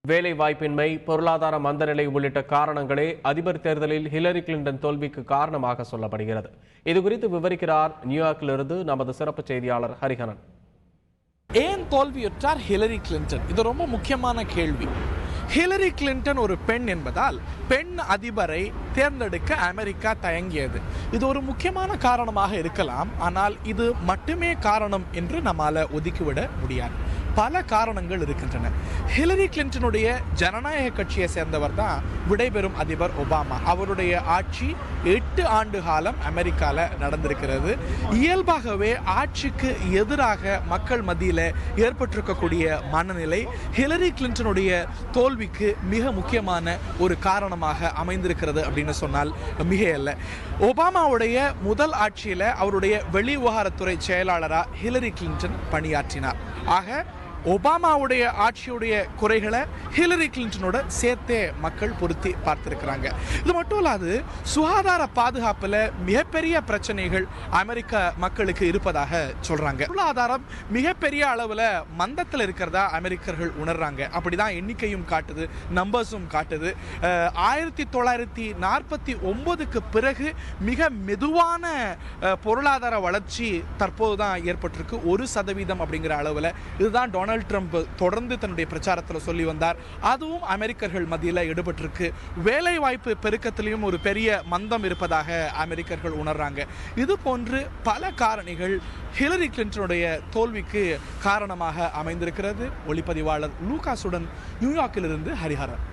வேலை வாய்ப்பின்மை, பொருளாதார மந்தநிலை உள்ளிட்ட காரணங்களே அதிபர் தேர்தலில் ஹிலரி கிளின்டன் தோல்விக்கு காரணமாக சொல்லப்படுகிறது. இதுகுறித்து விவரிக்கிறார் நியூயார்க்கிலிருந்து நமது சிறப்பு செய்தியாளர் ஹரிஹரன். ஏன் தோல்வியுற்றார் ஹிலரி கிளின்டன்? இது ரொம்ப முக்கியமான கேள்வி. ஹிலரி கிளின்டன் ஒரு பெண் என்பதால் பெண் அதிபரை தேர்ந்தெடுக்க அமெரிக்கா தயங்கியது. இது ஒரு முக்கியமான காரணமாக இருக்கலாம். ஆனால் இது மட்டுமே காரணம் என்று நம்மால ஒதுக்கிவிட முடியாது. பல காரணங்கள் இருக்கின்றன. ஹிலரி கிளின்டனுடைய ஜனநாயக கட்சியை சேர்ந்தவர் தான் விடைபெறும் அதிபர் ஒபாமா. அவருடைய ஆட்சி 8 ஆண்டு காலம் அமெரிக்காவில் நடந்திருக்கிறது. இயல்பாகவே ஆட்சிக்கு எதிராக மக்கள் மத்தியில் ஏற்பட்டிருக்கக்கூடிய மனநிலை ஹிலரி கிளின்டனுடைய தோல்விக்கு மிக முக்கியமான ஒரு காரணமாக அமைந்திருக்கிறது அப்படின்னு சொன்னால் மிகையல்ல. ஒபாமாவுடைய முதல் ஆட்சியில் அவருடைய வெளிவிவகாரத்துறை செயலாளராக ஹிலரி கிளின்டன் பணியாற்றினார். ஆக ஒபாமாவுடைய ஆட்சியுடைய குறைகளை ஹிலரி கிளின்டனோட சேர்த்தே மக்கள் பொருத்தி பார்த்திருக்கிறாங்க. இது மட்டும் இல்லாது சுகாதார பாதுகாப்பில் மிகப்பெரிய பிரச்சனைகள் அமெரிக்க மக்களுக்கு இருப்பதாக சொல்றாங்க. பொருளாதாரம் மிகப்பெரிய அளவில் மந்தத்தில் இருக்கிறதா அமெரிக்கர்கள் உணர்றாங்க. அப்படிதான் எண்ணிக்கையும் காட்டுது, நம்பர்ஸும் காட்டுது. 1949க்கு பிறகு மிக மெதுவான பொருளாதார வளர்ச்சி தற்போதுதான் ஏற்பட்டிருக்கு. 1% அப்படிங்கிற அளவில். இதுதான் டொனால்ட் ட்ரம்ப் தொடர்ந்து தன்னுடைய பிரச்சாரத்தில் சொல்லி வந்தார். அதுவும் அமெரிக்கர்கள் மத்தியில் ஈடுபட்டிருக்கு. வேலை வாய்ப்பு பெருக்கத்திலையும் ஒரு பெரிய மந்தம் இருப்பதாக அமெரிக்கர்கள் உணர்றாங்க. இது போன்று பல காரணிகள் ஹிலரி கிளின்டனுடைய தோல்விக்கு காரணமாக அமைந்திருக்கிறது. ஒளிப்பதிவாளர் லூகாசுடன் நியூயார்க்கிலிருந்து ஹரிஹரன்.